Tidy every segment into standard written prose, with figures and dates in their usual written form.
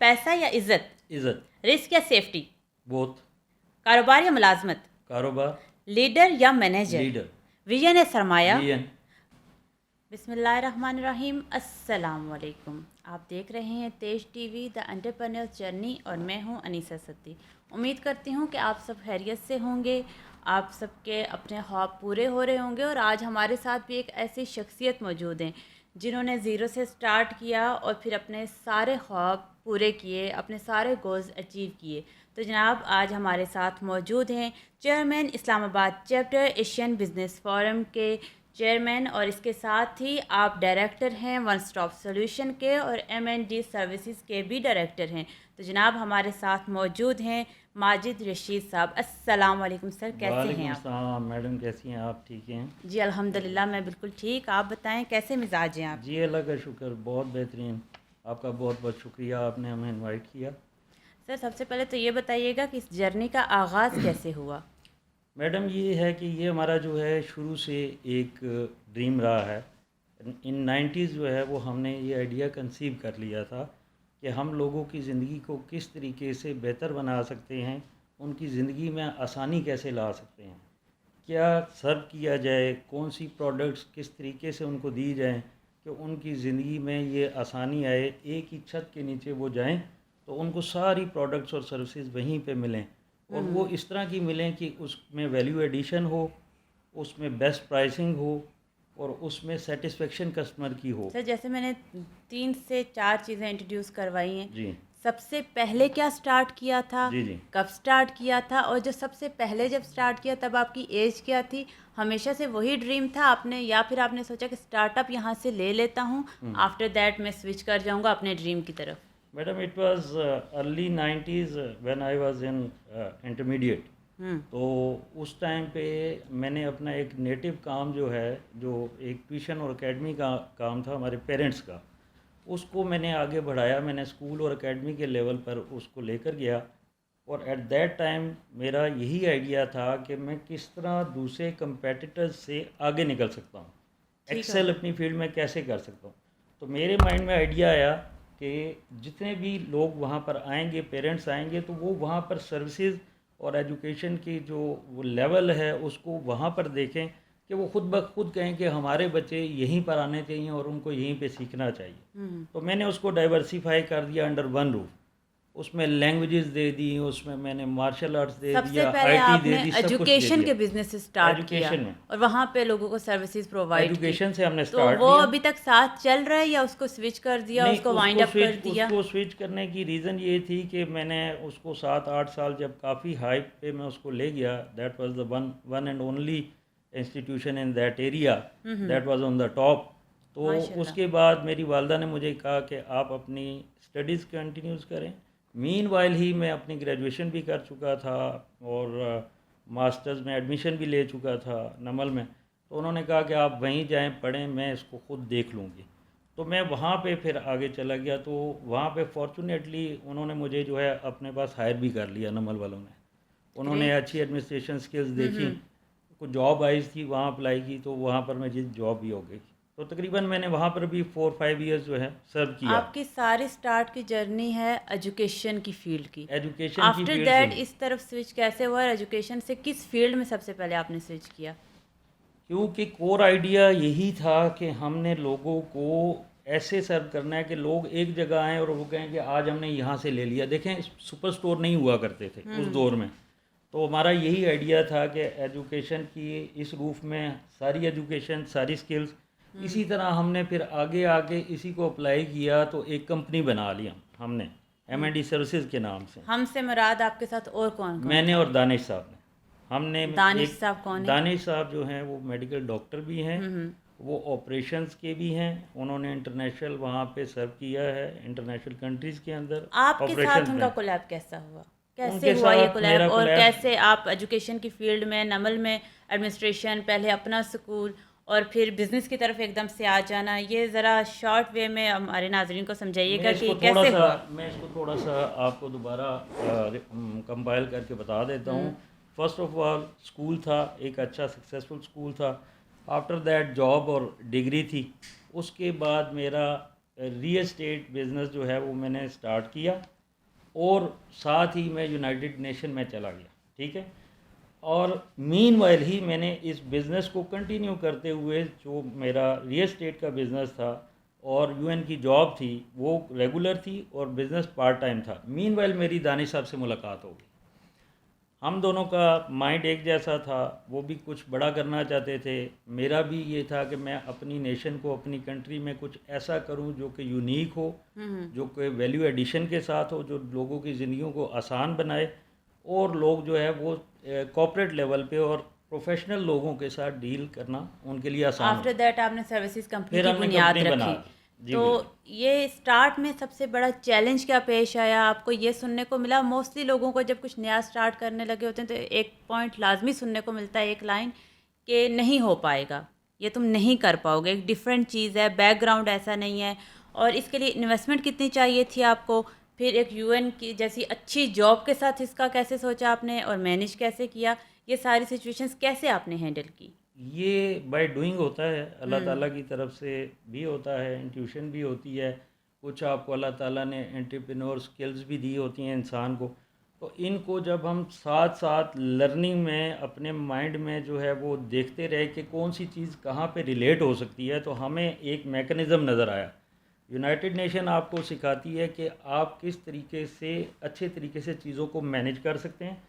पैसा या इज्जत, इज्जत, रिस्क या सेफ्टी, बोथ, कारोबार या मुलाजमत, कारोबार, लीडर या मैनेजर, लीडर, विजन या सरमाया। विजन। बिस्मिल्लाहिर्रहमानिर्रहीम, अस्सलाम वालेकुम। आप देख रहे हैं तेज टीवी द एंटरप्रेन्योर्स जर्नी और मैं हूं अनीसा सत्ती। उम्मीद करती हूं कि आप सब खैरियत से होंगे, आप सबके अपने ख्वाब पूरे हो रहे होंगे। और आज हमारे साथ भी एक ऐसी शख्सियत मौजूद हैं जिन्होंने ज़ीरो से स्टार्ट किया और फिर अपने सारे ख्वाब पूरे किए, अपने सारे गोल्स अचीव किए। तो जनाब आज हमारे साथ मौजूद हैं chairman Islamabad chapter Asian business forum के चेयरमैन, और इसके साथ ही आप डायरेक्टर हैं वन स्टॉप सॉल्यूशन के और M&D सर्विसेज के भी डायरेक्टर हैं। तो जनाब हमारे साथ मौजूद हैं माजिद रशीद साहब। अस्सलाम वालेकुम सर, कैसे हैं आप? वालेकुम मैडम, कैसी हैं आप? ठीक हैं जी अल्हम्दुलिल्लाह, मैं बिल्कुल ठीक। आप बताएं कैसे मिजाज हैं आप? जी? अल्लाह का शुक्र, बहुत बेहतरीन। आपका बहुत बहुत शुक्रिया, आपने हमें इनवाइट किया। सर सबसे पहले तो ये बताइएगा कि इस जर्नी का आगाज़ कैसे हुआ? मैडम ये है कि ये हमारा जो है शुरू से एक ड्रीम रहा है। इन 90s जो है वो हमने ये आइडिया कंसीव कर लिया था कि हम लोगों की ज़िंदगी को किस तरीके से बेहतर बना सकते हैं, उनकी ज़िंदगी में आसानी कैसे ला सकते हैं, क्या सर्व किया जाए, कौन सी प्रोडक्ट्स किस तरीके से उनको दी जाएं कि उनकी ज़िंदगी में ये आसानी आए, एक ही छत के नीचे वो जाएं तो उनको सारी प्रोडक्ट्स और सर्विसेज वहीं पे मिलें और वो इस तरह की मिलें कि उसमें वैल्यू एडिशन हो, उसमें बेस्ट प्राइसिंग हो और उसमें सेटिस्फेक्शन कस्टमर की हो। सर जैसे मैंने 3 से 4 चीज़ें इंट्रोड्यूस करवाई हैं, जी सबसे पहले क्या स्टार्ट किया था, जी जी। कब स्टार्ट किया था, और जो सबसे पहले जब स्टार्ट किया तब आपकी एज क्या थी? हमेशा से वही ड्रीम था आपने, या फिर आपने सोचा कि स्टार्टअप यहाँ से ले लेता हूँ, आफ्टर दैट मैं स्विच कर जाऊँगा अपने ड्रीम की तरफ? Madam it was early 90s when I was in intermediate. तो उस टाइम पे मैंने अपना एक नेटिव काम जो है, जो एक ट्यूशन और एकेडमी का काम था हमारे पेरेंट्स का, उसको मैंने आगे बढ़ाया। मैंने स्कूल और एकेडमी के लेवल पर उसको लेकर गया और एट दैट टाइम मेरा यही आइडिया था कि मैं किस तरह दूसरे कंपेटिटर्स से आगे निकल सकता हूँ, एक्सेल अपनी फील्ड में कैसे कर सकता हूँ। तो मेरे माइंड में आइडिया आया कि जितने भी लोग वहाँ पर आएंगे, पेरेंट्स आएंगे, तो वो वहाँ पर सर्विसेज और एजुकेशन की जो वो लेवल है उसको वहाँ पर देखें कि वो खुद ब खुद कहें कि हमारे बच्चे यहीं पर आने चाहिए और उनको यहीं पे सीखना चाहिए। तो मैंने उसको डाइवर्सिफाई कर दिया अंडर वन रूफ। उसमें लैंग्वेजेस दे दी, उसमें मैंने मार्शल आर्ट्स दे सबसे दिया, पहले आईटी दे आपने दी, सब कुछ दे एजुकेशन दिया। के बिजनेस से स्टार्ट किया एजुकेशन में, और वहाँ पे लोगों को सर्विसेज प्रोवाइड की। एजुकेशन से हमने तो स्टार्ट वो किया। अभी तक साथ चल रहा है या उसको स्विच कर दिया, नहीं, उसको वाइंड अप कर दिया? उसको स्विच करने की रीज़न ये थी कि मैंने उसको 7-8 साल जब काफ़ी हाइप पे मैं उसको ले गया, that was the one and only institution in that area, that was on the top. तो उसके बाद मेरी वालदा ने मुझे कहा कि आप अपनी स्टडीज़ कंटिन्यूज़ करें। मीनवाइल ही मैं अपनी ग्रेजुएशन भी कर चुका था और मास्टर्स में एडमिशन भी ले चुका था नमल में। तो उन्होंने कहा कि आप वहीं जाएं, पढ़ें, मैं इसको खुद देख लूँगी। तो मैं वहाँ पे फिर आगे चला गया। तो वहाँ पे फॉर्चुनेटली उन्होंने मुझे जो है अपने पास हायर भी कर लिया नमल वालों ने। उन्होंने अच्छी एडमिनिस्ट्रेशन स्किल्स देखी, कुछ जॉब आई थी, वहाँ अप्लाई की, तो वहाँ पर मैं जिस जॉब भी हो गई। तो तकरीबन मैंने वहाँ पर भी 4-5 ईयर्स जो है सर्व किया। आपकी सारी स्टार्ट की जर्नी है एजुकेशन की फील्ड की। एजुकेशन की आफ्टर फील्ड दैट से, इस तरफ स्विच कैसे हुआ? एजुकेशन से किस फील्ड में सबसे पहले आपने स्विच किया? क्योंकि कोर आइडिया यही था कि हमने लोगों को ऐसे सर्व करना है कि लोग एक जगह आएँ और वो कहें कि आज हमने यहाँ से ले लिया। देखें, सुपर स्टोर नहीं हुआ करते थे उस दौर में। तो हमारा यही आइडिया था कि एजुकेशन की इस रूफ में सारी एजुकेशन, सारी स्किल्स, इसी तरह हमने फिर आगे आगे इसी को अप्लाई किया। तो एक कंपनी बना लिया हमने M&D सर्विसेज के नाम से। हमसे मुराद आपके साथ और कौन कौन? मैंने और दानिश साहब ने। हमने दानिश साहब कौन है? दानिश साहब जो हैं वो मेडिकल डॉक्टर भी हैं, वो ऑपरेशंस के भी हैं। उन्होंने इंटरनेशनल वहाँ पे सर्व किया है, इंटरनेशनल कंट्रीज़ के अंदर आपके साथ उनका कोलैब कैसा हुआ? कैसे हुआ ये कोलैब, और कैसे आप एजुकेशन की फील्ड में, नमल में एडमिनिस्ट्रेशन, पहले अपना स्कूल और फिर बिजनेस की तरफ एकदम से आ जाना, ये ज़रा शॉर्ट वे में हमारे नाजरीन को समझाइएगा कि कैसे हुआ? मैं इसको थोड़ा सा आपको दोबारा कंपाइल करके बता देता हूँ। फर्स्ट ऑफ ऑल स्कूल था, एक अच्छा सक्सेसफुल स्कूल था। आफ्टर दैट जॉब और डिग्री थी। उसके बाद मेरा रियल एस्टेट बिज़नेस जो है वो मैंने स्टार्ट किया और साथ ही मैं यूनाइटेड नेशन में चला गया, ठीक है। और मीनवाइल ही मैंने इस बिज़नेस को कंटिन्यू करते हुए जो मेरा रियल एस्टेट का बिज़नेस था और यूएन की जॉब थी वो रेगुलर थी और बिज़नेस पार्ट टाइम था। मीनवाइल मेरी दानिश साहब से मुलाकात हो गई। हम दोनों का माइंड एक जैसा था, वो भी कुछ बड़ा करना चाहते थे, मेरा भी ये था कि मैं अपनी नेशन को, अपनी कंट्री में कुछ ऐसा करूं जो कि यूनिक हो, जो कि वैल्यू एडिशन के साथ हो, जो लोगों की ज़िंदगियों को आसान बनाए और लोग जो है वो कॉर्पोरेट लेवल पे और प्रोफेशनल लोगों के साथ डील करना उनके लिए आसान हो। आफ्टर दैट आपने सर्विसेज कंपनी फिर की हमने बुनियाद कंपनी बना रखी। दी। जी तो बिल्कुल। ये स्टार्ट में सबसे बड़ा चैलेंज क्या पेश आया आपको? ये सुनने को मिला मोस्टली लोगों को जब कुछ नया स्टार्ट करने लगे होते हैं तो एक पॉइंट लाजमी सुनने को मिलता है, एक लाइन, कि नहीं हो पाएगा, ये तुम नहीं कर पाओगे, एक डिफरेंट चीज़ है, बैकग्राउंड ऐसा नहीं है, और इसके लिए इन्वेस्टमेंट कितनी चाहिए थी आपको, फिर एक यूएन की जैसी अच्छी जॉब के साथ इसका कैसे सोचा आपने और मैनेज कैसे किया, ये सारी सिचुएशंस कैसे आपने हैंडल की? ये बाय डूइंग होता है, अल्लाह ताला की तरफ से भी होता है, इंट्यूशन भी होती है, कुछ आपको अल्लाह ताला ने एंटरप्रेन्योर स्किल्स भी दी होती हैं इंसान को। तो इनको जब हम साथ साथ लर्निंग में अपने माइंड में जो है वो देखते रहे कि कौन सी चीज़ कहाँ पे रिलेट हो सकती है, तो हमें एक मैकेनिज़्म नज़र आया। यूनाइटेड नेशन आपको सिखाती है कि आप किस तरीके से अच्छे तरीके से चीज़ों को मैनेज कर सकते हैं,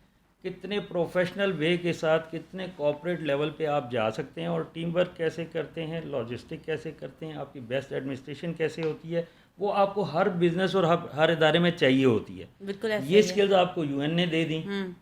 कितने प्रोफेशनल वे के साथ कितने कॉर्पोरेट लेवल पे आप जा सकते हैं और टीम वर्क कैसे करते हैं, लॉजिस्टिक कैसे करते हैं, आपकी बेस्ट एडमिनिस्ट्रेशन कैसे होती है, वो आपको हर बिजनेस और हर इदारे में चाहिए होती है। बिल्कुल ऐसा ये ही है। स्किल्स आपको यूएन ने दे दी, हम्म।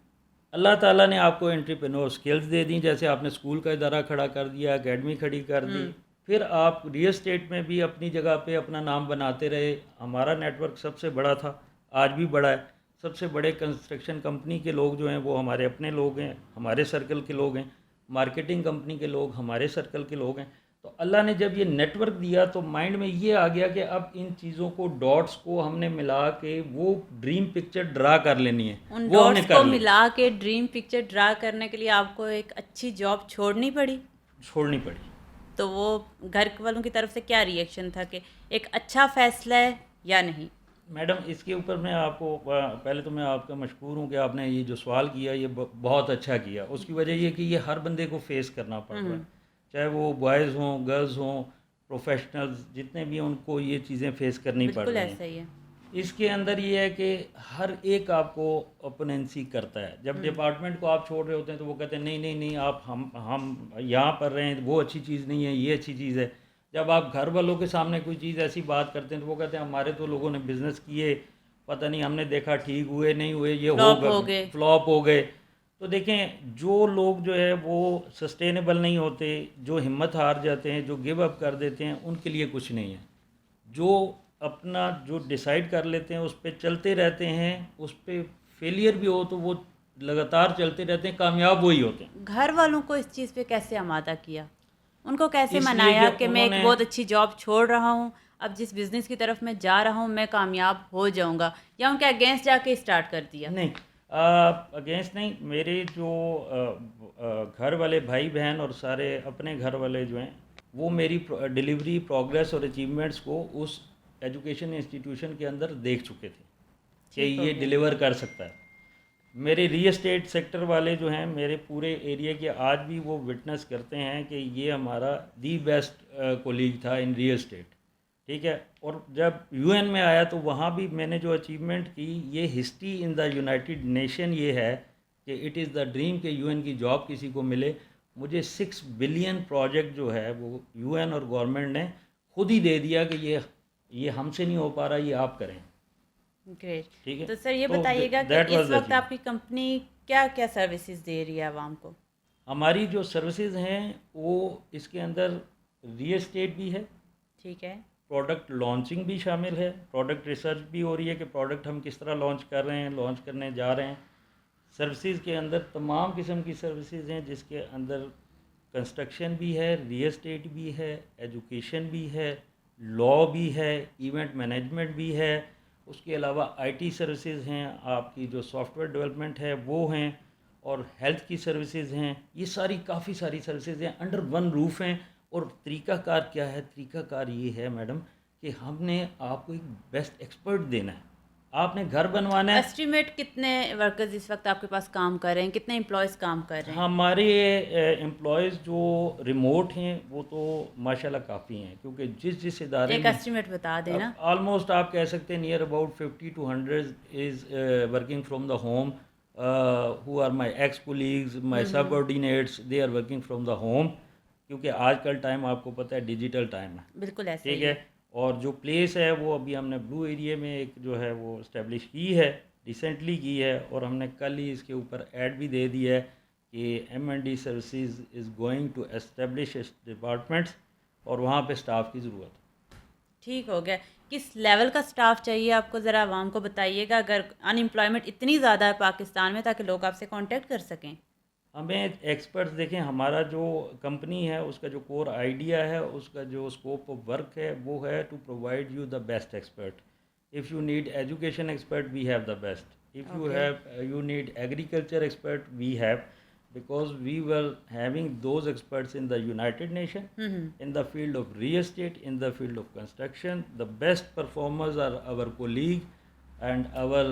अल्लाह ताला ने आपको एंटरप्रेन्योर स्किल्स दे दी, जैसे आपने स्कूल का इदारा खड़ा कर दिया, एकेडमी खड़ी कर दी, फिर आप रियल एस्टेट में भी अपनी जगह पे अपना नाम बनाते रहे। हमारा नेटवर्क सबसे बड़ा था, आज भी बड़ा है। सबसे बड़े कंस्ट्रक्शन कंपनी के लोग जो हैं वो हमारे अपने लोग हैं, हमारे सर्कल के लोग हैं, मार्केटिंग कंपनी के लोग हमारे सर्कल के लोग हैं। तो अल्लाह ने जब ये नेटवर्क दिया तो माइंड में ये आ गया कि अब इन चीज़ों को, डॉट्स को हमने मिला के वो ड्रीम पिक्चर ड्रा कर लेनी है। उन वो हमने डॉट्स को कर ली, मिला के ड्रीम पिक्चर ड्रा करने के लिए आपको एक अच्छी जॉब छोड़नी पड़ी। छोड़नी पड़ी। तो वो घर वालों की तरफ से क्या रिएक्शन था कि एक अच्छा फैसला है या नहीं? मैडम इसके ऊपर मैं आपको पहले तो मैं आपका मशकूर हूँ कि आपने ये जो सवाल किया ये बहुत अच्छा किया। उसकी वजह ये कि ये हर बंदे को फेस करना पड़ रहा है, चाहे वो बॉयज़ हों, गर्ल्स हों, प्रोफेशनल्स जितने भी हैं, उनको ये चीज़ें फेस करनी पड़ बिल्कुल रही ऐसा हैं। ही है। इसके अंदर ये है कि हर एक आपको ओपोनेंसी करता है। जब डिपार्टमेंट को आप छोड़ रहे होते हैं तो वो कहते हैं नहीं नहीं नहीं, आप हम यहाँ पर रहें, वो अच्छी चीज़ नहीं है, ये अच्छी चीज़ है। जब आप घर वालों के सामने कोई चीज़ ऐसी बात करते हैं तो वो कहते हैं हमारे तो लोगों ने बिज़नेस किए, पता नहीं हमने देखा ठीक हुए नहीं हुए, ये फ्लॉप हो गए। फ्लॉप हो गए। तो देखें, जो लोग जो है वो सस्टेनेबल नहीं होते, जो हिम्मत हार जाते हैं, जो गिव अप कर देते हैं, उनके लिए कुछ नहीं है। जो अपना जो डिसाइड कर लेते हैं उस पर चलते रहते हैं, उस पर फेलियर भी हो तो वो लगातार चलते रहते हैं, कामयाब वही होते हैं। घर वालों को इस चीज़ पे कैसे आमादा किया? उनको कैसे इसलिए मनाया कि कि मैं एक उन्होंने बहुत अच्छी जॉब छोड़ रहा हूँ, अब जिस बिज़नेस की तरफ मैं जा रहा हूँ मैं कामयाब हो जाऊँगा, या उनके अगेंस्ट जाके स्टार्ट कर दिया? नहीं, अगेंस्ट नहीं, मेरे जो घर वाले भाई बहन और सारे अपने घर वाले जो हैं वो मेरी डिलीवरी, प्रोग्रेस और अचीवमेंट्स को उस एजुकेशन इंस्टीट्यूशन के अंदर देख चुके थे कि ठीक हो ये गया। डिलीवर कर सकता है। मेरे रियल एस्टेट सेक्टर वाले जो हैं मेरे पूरे एरिया के, आज भी वो विटनेस करते हैं कि ये हमारा दी बेस्ट कोलीग था इन रियल एस्टेट, ठीक है। और जब यूएन में आया तो वहाँ भी मैंने जो अचीवमेंट की, ये history in the United nation ये है कि इट इज़ द ड्रीम कि यूएन की जॉब किसी को मिले। मुझे 6 बिलियन प्रोजेक्ट जो है वो यूएन और गवर्नमेंट ने खुद ही दे दिया कि ये हमसे नहीं हो पा रहा, ये आप करें, ग्रेट। ठीक है। तो सर ये तो बताइएगा कि दैट इस वाज द वक्त अचीवमेंट। आपकी कंपनी क्या क्या सर्विसेज दे रही है आवाम को? हमारी जो सर्विसेज हैं वो इसके अंदर रियल एस्टेट भी है, ठीक है। प्रोडक्ट लॉन्चिंग भी शामिल है, प्रोडक्ट रिसर्च भी हो रही है कि प्रोडक्ट हम किस तरह लॉन्च कर रहे हैं, लॉन्च करने जा रहे हैं। सर्विसेज के अंदर तमाम किस्म की सर्विसेज हैं, जिसके अंदर कंस्ट्रक्शन भी है, रियल एस्टेट भी है, एजुकेशन भी है, लॉ भी है, इवेंट मैनेजमेंट भी है। उसके अलावा आईटी सर्विसेज हैं, आपकी जो सॉफ्टवेयर डेवलपमेंट है वो हैं, और हेल्थ की सर्विसेज हैं। ये सारी काफ़ी सारी सर्विसेज हैं, अंडर वन रूफ हैं। और तरीक़ाकार क्या है? तरीक़ाकार ये है मैडम कि हमने आपको एक बेस्ट एक्सपर्ट देना है, आपने घर बनवाना है। एस्टिमेट कितने वर्कर्स इस वक्त आपके पास काम कर रहे हैं, कितने एम्प्लॉयज़ काम कर रहे हैं? हमारे एम्प्लॉयज़ जो रिमोट हैं वो तो माशाल्लाह काफ़ी हैं, क्योंकि जिस इदारे एक में एस्टिमेट बता देना। ऑलमोस्ट आप कह सकते हैं near about 50 to 100 is working from the home, who are my ex colleagues, my subordinates, they are working from the home, क्योंकि आजकल टाइम आपको पता है डिजिटल टाइम है। बिल्कुल ऐसे ठीक ही है। और जो प्लेस है वो अभी हमने ब्लू एरिया में एक जो है वो इस्टेब्लिश की है, रिसेंटली की है, और हमने कल ही इसके ऊपर ऐड भी दे दिया है कि M&D services is going to establish departments, और वहाँ पे स्टाफ की ज़रूरत है। ठीक हो गया। किस लेवल का स्टाफ चाहिए आपको, ज़रा आवाम को बताइएगा, अगर अनएम्प्लॉयमेंट इतनी ज़्यादा है पाकिस्तान में, ताकि लोग आपसे कांटेक्ट कर सकें। हमें एक्सपर्ट्स देखें, हमारा जो कंपनी है उसका जो कोर आइडिया है, उसका जो स्कोप ऑफ वर्क है वो है to provide you the best expert. If you need education expert we have the best, if you okay. Have you need agriculture expert we have, because we were having those experts in the United Nation, in the field of real estate, in the field of construction. The best performers are our colleague and our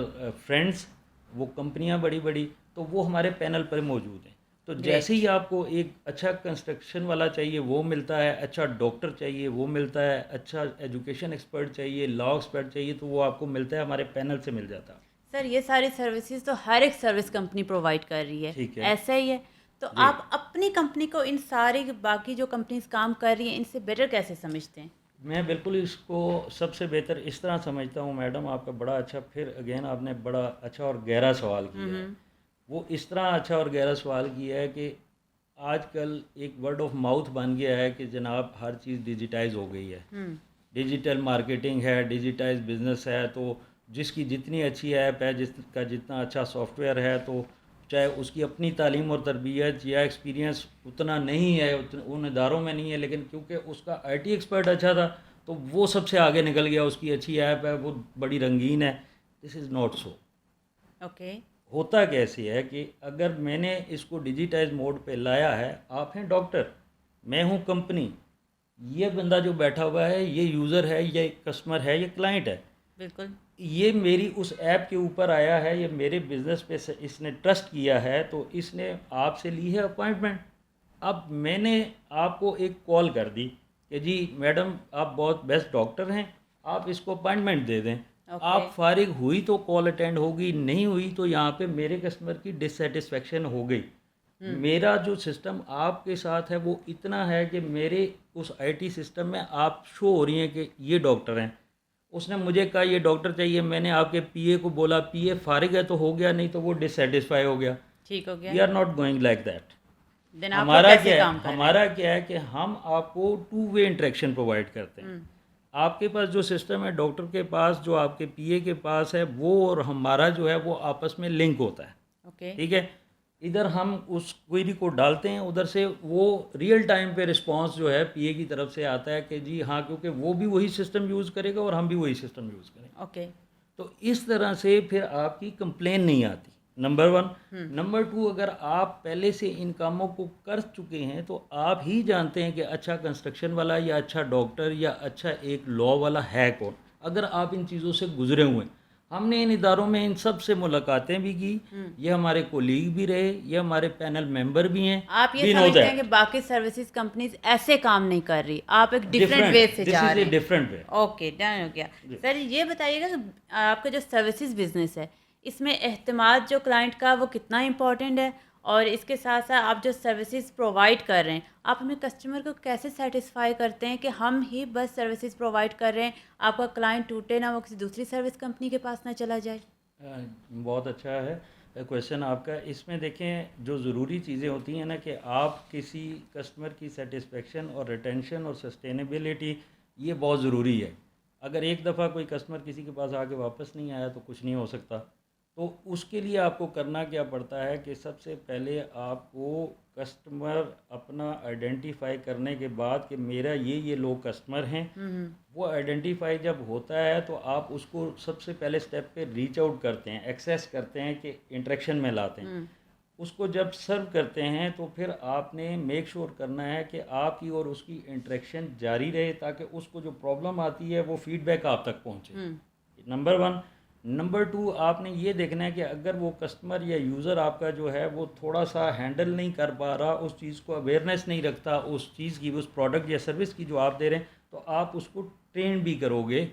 friends. वो कंपनियां बड़ी बड़ी तो वो हमारे panel पर मौजूद हैं। तो जैसे ही आपको एक अच्छा कंस्ट्रक्शन वाला चाहिए वो मिलता है, अच्छा डॉक्टर चाहिए वो मिलता है, अच्छा एजुकेशन एक्सपर्ट चाहिए, लॉ एक्सपर्ट चाहिए, तो वो आपको मिलता है, हमारे पैनल से मिल जाता है। सर ये सारी सर्विसेज तो हर एक सर्विस कंपनी प्रोवाइड कर रही है, ठीक है ऐसा ही है? तो जी। आप अपनी कंपनी को इन सारी बाकी जो कंपनीज काम कर रही हैं इनसे बेटर कैसे समझते हैं? मैं बिल्कुल इसको सबसे बेहतर इस तरह समझता हूँ मैडम, आपका बड़ा अच्छा, फिर अगेन आपने बड़ा अच्छा और गहरा सवाल किया है। वो इस तरह अच्छा और गहरा सवाल किया है कि आजकल एक वर्ड ऑफ माउथ बन गया है कि जनाब हर चीज़ डिजिटाइज हो गई है, डिजिटल मार्केटिंग है, डिजिटाइज बिजनेस है, तो जिसकी जितनी अच्छी ऐप है, जिसका जितना अच्छा सॉफ्टवेयर है, तो चाहे उसकी अपनी तालीम और तरबियत या एक्सपीरियंस उतना नहीं है, उन इदारों में नहीं है, लेकिन क्योंकि उसका IT एक्सपर्ट अच्छा था तो वो सबसे आगे निकल गया, उसकी अच्छी ऐप है, वो बड़ी रंगीन है। This is not so. Okay. होता कैसे है कि अगर मैंने इसको डिजिटाइज मोड पे लाया है, आप हैं डॉक्टर, मैं हूँ कंपनी, ये बंदा जो बैठा हुआ है ये यूज़र है, ये कस्टमर है, ये क्लाइंट है, बिल्कुल। ये मेरी उस ऐप के ऊपर आया है, ये मेरे बिज़नेस पे से इसने ट्रस्ट किया है, तो इसने आपसे ली है अपॉइंटमेंट। अब मैंने आपको एक कॉल कर दी कि जी मैडम आप बहुत बेस्ट डॉक्टर हैं, आप इसको अपॉइंटमेंट दे दें। आप फारिग हुई तो कॉल अटेंड होगी, नहीं हुई तो यहाँ पे मेरे कस्टमर की डिससेटिस्फेक्शन हो गई। मेरा जो सिस्टम आपके साथ है वो इतना है कि मेरे उस IT सिस्टम में आप शो हो रही हैं कि ये डॉक्टर हैं। उसने मुझे कहा ये डॉक्टर चाहिए, मैंने आपके PA को बोला, PA फारिग है तो हो गया, नहीं तो वो डिससेटिस्फाई हो गया। ठीक हो वी गया। Are not going like that. Then आप लोग हमारा कैसे क्या है, काम कर रहे हैं? हमारा क्या है कि हम आपको 2 वे इंटरेक्शन प्रोवाइड करते हैं। आपके पास जो सिस्टम है, डॉक्टर के पास जो आपके PA के पास है, वो और हमारा जो है वो आपस में लिंक होता है। ओके। ठीक है। इधर हम उस क्वेरी को डालते हैं, उधर से वो रियल टाइम पे रिस्पांस जो है PA की तरफ से आता है कि जी हाँ, क्योंकि वो भी वही सिस्टम यूज़ करेगा और हम भी वही सिस्टम यूज़ करेंगे। ओके। तो इस तरह से फिर आपकी कंप्लेन नहीं आती, नंबर 1। नंबर 2, अगर आप पहले से इन कामों को कर चुके हैं तो आप ही जानते हैं कि अच्छा कंस्ट्रक्शन वाला या अच्छा डॉक्टर या अच्छा एक लॉ वाला है कौन, अगर आप इन चीज़ों से गुजरे हुए हैं। हमने इन इदारों में इन सब से मुलाकातें भी की, ये हमारे कोलीग भी रहे, ये हमारे पैनल मेंबर भी हैं। आप ये समझते हैं कि बाकी सर्विसेज कंपनीज ऐसे काम नहीं कर रही, आप एक डिफरेंट वे से जा रहे हैं? Different way. ओके, डन हो गया। सर ये बताइएगा कि आपका जो सर्विसेज बिजनेस है इसमें एहतमाद जो क्लाइंट का वो कितना इम्पोर्टेंट है, और इसके साथ साथ आप जो सर्विसेज प्रोवाइड कर रहे हैं आप हमें कस्टमर को कैसे सेटिस्फाई करते हैं कि हम ही बस सर्विसेज प्रोवाइड कर रहे हैं, आपका क्लाइंट टूटे ना, वो किसी दूसरी सर्विस कंपनी के पास ना चला जाए? बहुत अच्छा है क्वेश्चन आपका। इसमें देखें जो ज़रूरी चीज़ें होती हैं ना कि आप किसी कस्टमर की सेटिस्फेक्शन और रिटेंशन और सस्टेनेबिलिटी, ये बहुत ज़रूरी है। अगर एक दफ़ा कोई कस्टमर किसी के पास आके वापस नहीं आया तो कुछ नहीं हो सकता। तो उसके लिए आपको करना क्या पड़ता है कि सबसे पहले आपको कस्टमर अपना आइडेंटिफाई करने के बाद कि मेरा ये लोग कस्टमर हैं, वो आइडेंटिफाई जब होता है तो आप उसको सबसे पहले स्टेप पे रीच आउट करते हैं, एक्सेस करते हैं कि इंटरेक्शन में लाते हैं। उसको जब सर्व करते हैं तो फिर आपने मेक श्योर करना है कि आपकी और उसकी इंटरेक्शन जारी रहे, ताकि उसको जो प्रॉब्लम आती है वो फीडबैक आप तक पहुंचे। Number one. नंबर टू, आपने ये देखना है कि अगर वो कस्टमर या यूज़र आपका जो है वो थोड़ा सा हैंडल नहीं कर पा रहा, उस चीज़ को अवेयरनेस नहीं रखता उस चीज़ की, उस प्रोडक्ट या सर्विस की जो आप दे रहे हैं, तो आप उसको ट्रेन भी करोगे,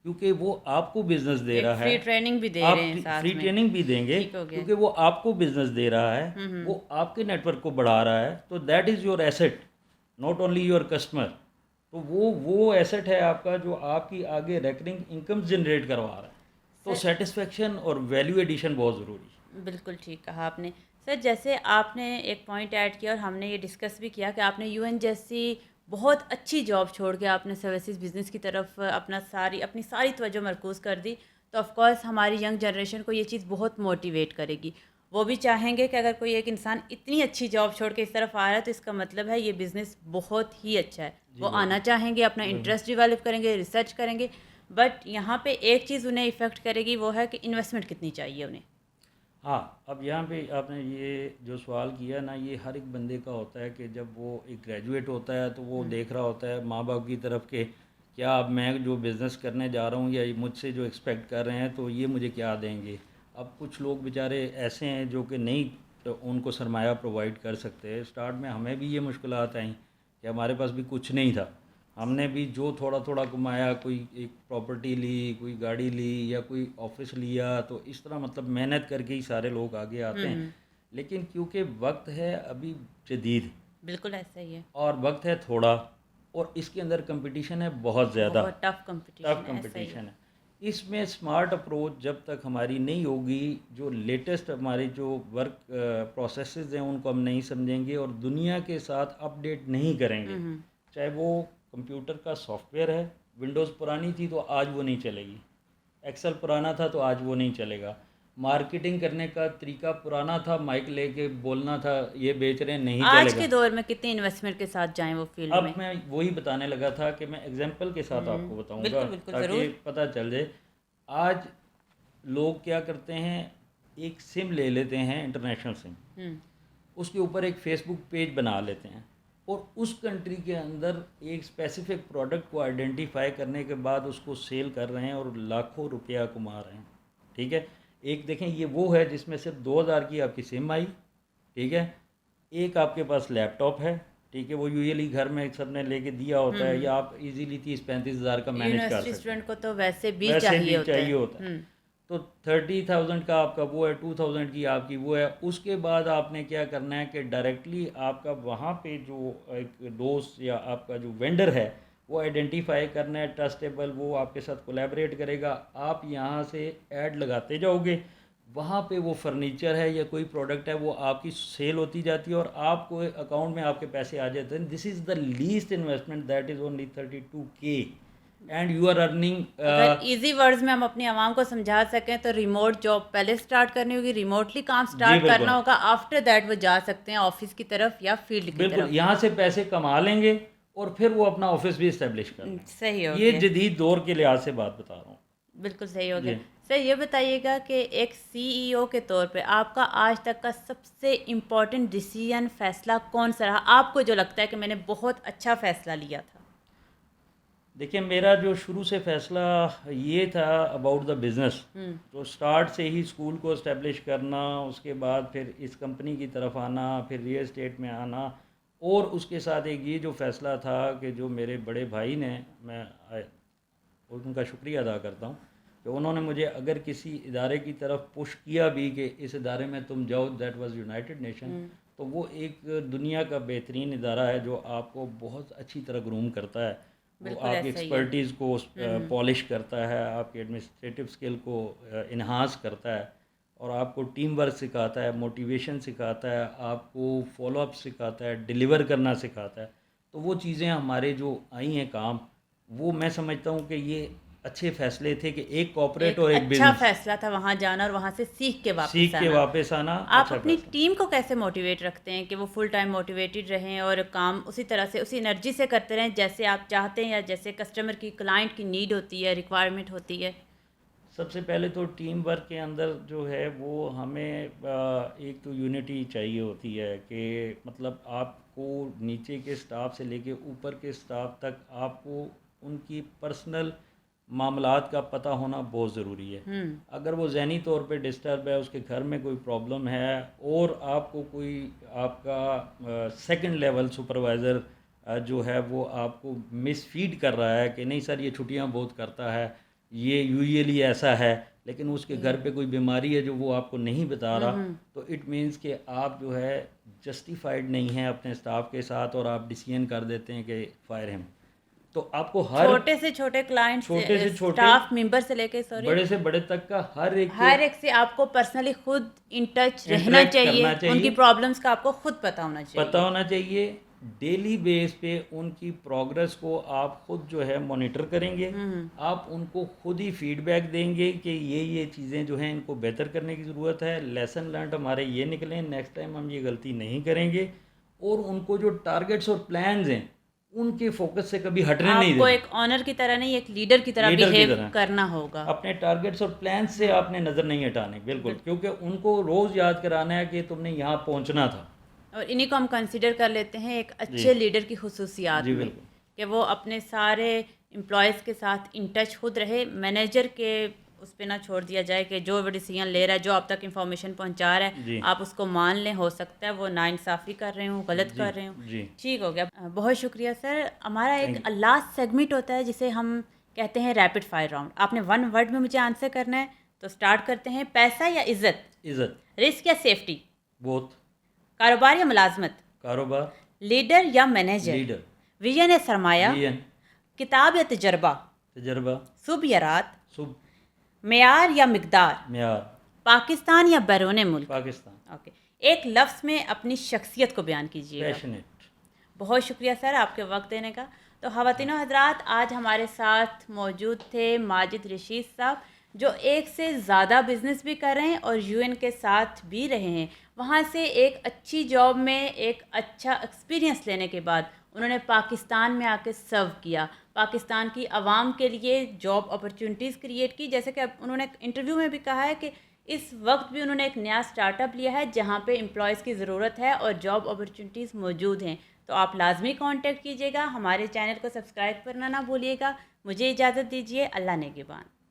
क्योंकि वो आपको बिजनेस दे एक रहा है। फ्री ट्रेनिंग भी दे आप रहे हैं फ्री साथ में। ट्रेनिंग भी देंगे, ठीक हो गया। क्योंकि वो आपको बिजनेस दे रहा है, वो आपके नेटवर्क को बढ़ा रहा है, तो that is your asset, not only your customer. तो वो एसेट है आपका जो आपकी आगे रेकरिंग इनकम जनरेट करवा रहा है। तो सेटिस्फेक्शन और वैल्यू एडिशन बहुत ज़रूरी है। बिल्कुल ठीक कहा आपने। सर, जैसे आपने एक पॉइंट ऐड किया और हमने ये डिस्कस भी किया कि आपने यूएन जैसी बहुत अच्छी जॉब छोड़ के आपने सर्विसेज बिजनेस की तरफ अपनी सारी तवज्जो मरकूज़ कर दी, तो ऑफ कोर्स हमारी यंग जनरेशन को ये चीज़ बहुत मोटिवेट करेगी। वो भी चाहेंगे कि अगर कोई एक इंसान इतनी अच्छी जॉब छोड़ के इस तरफ आ रहा है तो इसका मतलब है ये बिज़नेस बहुत ही अच्छा है। जी वो आना बिल्कुल चाहेंगे, अपना इंटरेस्ट डेवलप करेंगे, रिसर्च करेंगे। बट यहाँ पे एक चीज़ उन्हें इफ़ेक्ट करेगी, वो है कि इन्वेस्टमेंट कितनी चाहिए उन्हें। हाँ, अब यहाँ पे आपने ये जो सवाल किया ना, ये हर एक बंदे का होता है कि जब वो एक ग्रेजुएट होता है तो वो देख रहा होता है माँ बाप की तरफ के, क्या अब मैं जो बिज़नेस करने जा रहा हूँ या ये मुझसे जो एक्सपेक्ट कर रहे हैं तो ये मुझे क्या देंगे। अब कुछ लोग बेचारे ऐसे हैं जो कि नहीं, तो उनको सरमाया प्रोवाइड कर सकते। स्टार्ट में हमें भी ये मुश्किलात आई कि हमारे पास भी कुछ नहीं था। हमने भी जो थोड़ा थोड़ा कमाया, कोई एक प्रॉपर्टी ली, कोई गाड़ी ली या कोई ऑफिस लिया, तो इस तरह मतलब मेहनत करके ही सारे लोग आगे आते हैं। लेकिन क्योंकि वक्त है अभी जदीद, बिल्कुल ऐसा ही है। और वक्त है थोड़ा, और इसके अंदर कंपटीशन है बहुत ज़्यादा, बहुत टफ टफ कंपटीशन है, ऐसा ही कंपटीशन है। है। इसमें स्मार्ट अप्रोच जब तक हमारी नहीं होगी, जो लेटेस्ट हमारे जो वर्क प्रोसेसेस हैं उनको हम नहीं समझेंगे और दुनिया के साथ अपडेट नहीं करेंगे, चाहे वो कंप्यूटर का सॉफ्टवेयर है, विंडोज़ पुरानी थी तो आज वो नहीं चलेगी, एक्सेल पुराना था तो आज वो नहीं चलेगा, मार्केटिंग करने का तरीका पुराना था, माइक लेके बोलना था ये बेच रहे हैं, नहीं आज के चलेगा। दौर में कितनी इन्वेस्टमेंट के साथ जाएं वो फील्ड अब में। मैं वही बताने लगा था कि मैं एग्जांपल के साथ आपको बताऊंगा बिल्कुल बिल्कुल ताकि ज़रूर। पता चल जाए। आज लोग क्या करते हैं, एक सिम ले लेते हैं, इंटरनेशनल सिम, उसके ऊपर एक फेसबुक पेज बना लेते हैं और उस कंट्री के अंदर एक स्पेसिफिक प्रोडक्ट को आइडेंटिफाई करने के बाद उसको सेल कर रहे हैं और लाखों रुपया कमा रहे हैं। ठीक है, एक देखें ये वो है जिसमें सिर्फ 2000 की आपकी सिम आई। ठीक है, एक आपके पास लैपटॉप है। ठीक है, वो यूजुअली घर में सबने लेके दिया होता है, या आप इजीली 30-35 हज़ार का मैनेज कर यूनिवर्सिटी सकते हैं, स्टूडेंट को तो वैसे भी वैसे चाहिए भी होता चाहिए है। होता है। तो 30,000 का आपका वो है, 2000 की आपकी वो है। उसके बाद आपने क्या करना है कि डायरेक्टली आपका वहाँ पे जो एक दोस्त या आपका जो वेंडर है वो आइडेंटिफाई करना है, ट्रस्टेबल, वो आपके साथ कोलैबोरेट करेगा। आप यहाँ से ऐड लगाते जाओगे, वहाँ पे वो फर्नीचर है या कोई प्रोडक्ट है वो आपकी सेल होती जाती है और आपको अकाउंट में आपके पैसे आ जाते हैं। This is the least investment, that is only 32K and you are earning. अगर इजी वर्ड्स में हम अपनी आवाम को समझा सकें तो रिमोट जॉब पहले स्टार्ट करनी होगी, रिमोटली काम जी स्टार्ट करना बिल्कुल, होगा, आफ्टर दैट वो जा सकते हैं ऑफिस की तरफ या फील्ड की बिल्कुल तरफ। यहाँ से पैसे कमा लेंगे और फिर वो अपना ऑफिस भी इस्टेब्लिश कर सही हो लेंगे। ये गया। जदीद दौर के लिहाज से बात बता रहा हूँ। बिल्कुल सही हो गया। जी, सर, ये बताइएगा कि एक सीईओ के तौर पे आपका आज तक का सबसे इम्पोर्टेंट डिसीजन फैसला कौन सा रहा, आपको जो लगता है कि मैंने बहुत अच्छा फैसला लिया था। देखिए मेरा जो शुरू से फ़ैसला ये था अबाउट द बिज़नेस, तो स्टार्ट से ही स्कूल को इस्टेब्लिश करना, उसके बाद फिर इस कंपनी की तरफ आना, फिर रियल एस्टेट में आना, और उसके साथ एक ये जो फ़ैसला था कि जो मेरे बड़े भाई ने, मैं उनका शुक्रिया अदा करता हूँ कि उन्होंने मुझे अगर किसी इदारे की तरफ पुश किया भी कि इस इदारे में तुम जाओ, दैट वाज यूनाइटेड नेशन, तो वो एक दुनिया का बेहतरीन इदारा है जो आपको बहुत अच्छी तरह ग्रूम करता है। वो बिल्कुल आपकी ऐसा ही है। एक्सपर्टीज़ को पॉलिश करता है, आपके एडमिनिस्ट्रेटिव स्किल को इन्हांस करता है, और आपको टीम वर्क सिखाता है, मोटिवेशन सिखाता है, आपको फॉलो अप सिखाता है, डिलीवर करना सिखाता है। तो वो चीज़ें हमारे जो आई हैं काम, वो मैं समझता हूँ कि ये अच्छे फ़ैसले थे कि एक कॉर्पोरेट एक और एक अच्छा बिज़नेस, फैसला था वहाँ जाना और वहाँ से सीख के वापस सीख के आना। वापस आना आप अच्छा अपनी फ़ैसला। टीम को कैसे मोटिवेट रखते हैं कि वो फुल टाइम मोटिवेटेड रहें और काम उसी तरह से उसी एनर्जी से करते रहें जैसे आप चाहते हैं या जैसे कस्टमर की क्लाइंट की नीड होती है, रिक्वायरमेंट होती है। सबसे पहले तो टीम वर्क के अंदर जो है वो हमें एक तो यूनिटी चाहिए होती है कि मतलब आपको नीचे के स्टाफ से लेके ऊपर के स्टाफ तक आपको उनकी पर्सनल मामलात का पता होना बहुत ज़रूरी है। अगर वो ज़हनी तौर पे डिस्टर्ब है, उसके घर में कोई प्रॉब्लम है और आपको कोई आपका सेकंड लेवल सुपरवाइज़र जो है वो आपको मिसफीड कर रहा है कि नहीं सर ये छुट्टियां बहुत करता है, ये यूजुअली ऐसा है, लेकिन उसके घर पे कोई बीमारी है जो वो आपको नहीं बता रहा, तो इट मीन्स कि आप जो है जस्टिफाइड नहीं हैं अपने स्टाफ के साथ और आप डिसीजन कर देते हैं कि फायर हिम। तो आपको हर छोटे से छोटे क्लाइंट छोटे से छोटे स्टाफ मेंबर से लेके बड़े से बड़े तक का हर एक से आपको पर्सनली खुद इन टच रहना interact चाहिए, करना चाहिए। उनकी प्रॉब्लम्स का आपको खुद पता होना चाहिए। डेली बेस पे उनकी प्रोग्रेस को आप खुद जो है मॉनिटर करेंगे, आप उनको खुद ही फीडबैक देंगे कि ये चीज़ें जो हैं इनको बेहतर करने की ज़रूरत है, लेसन लर्न हमारे ये निकलें, नेक्स्ट टाइम हम ये गलती नहीं करेंगे, और उनको जो टारगेट्स और प्लान्स हैं उनके फोकस से कभी हटने नहीं आपको देना। एक ऑनर की तरह नहीं, एक लीडर की तरह बिहेव करना होगा। अपने टारगेट्स और प्लान्स से आपने नज़र नहीं हटाने, बिल्कुल, क्योंकि उनको रोज़ याद कराना है कि तुमने यहाँ पहुँचना था। और इन्हीं को हम कंसीडर कर लेते हैं एक अच्छे लीडर की खुसूसियात में, कि वो अपने सारे एम्प्लॉयज़ के साथ इन टच खुद रहे, मैनेजर के उस पर ना छोड़ दिया जाए कि जो वो डिसीजन ले रहा है, जो आप तक इंफॉर्मेशन पहुंचा रहा है आप उसको मान लें। हो सकता है वो नाइंसाफ़ी कर रहे हो, गलत कर रहे हो। ठीक हो गया, बहुत शुक्रिया सर। हमारा एक लास्ट सेगमेंट होता है जिसे हम कहते हैं रैपिड फायर राउंड। आपने 1 वर्ड में मुझे आंसर करना है, तो स्टार्ट करते हैं। पैसा या इज्जत? इज्जत। रिस्क या सेफ्टी? बोथ। कारोबार या मुलाजमत? कारोबार। लीडर या मैनेजर? लीडर। विजन या सरमाया? विजन। किताब या तजर्बा? तजर्बा। सुबह या रात? सुबह। मेयार या मिकदार? मेयार। पाकिस्तान या बैरून मुल्क? पाकिस्तान। ओके, एक लफ्ज़ में अपनी शख्सियत को बयान कीजिएगा। पैशनेट। बहुत शुक्रिया सर आपके वक्त देने का। तो ख़वातीनो हज़रात, आज हमारे साथ मौजूद थे माजिद रशीद साहब, जो एक से ज़्यादा बिज़नेस भी कर रहे हैं और यूएन के साथ भी रहे हैं। वहाँ से एक अच्छी जॉब में एक अच्छा एक्सपीरियंस लेने के बाद उन्होंने पाकिस्तान में आके सर्व किया, पाकिस्तान की आवाम के लिए जॉब अपॉर्चुनिटीज़ क्रिएट की। जैसे कि अब उन्होंने इंटरव्यू में भी कहा है कि इस वक्त भी उन्होंने एक नया स्टार्टअप लिया है जहाँ पे एम्प्लॉयज़ की ज़रूरत है और जॉब अपॉर्चुनिटीज़ मौजूद हैं। तो आप लाजमी कांटेक्ट कीजिएगा, हमारे चैनल को सब्सक्राइब करना ना भूलिएगा। मुझे इजाज़त दीजिए, अल्लाह नेगेबान।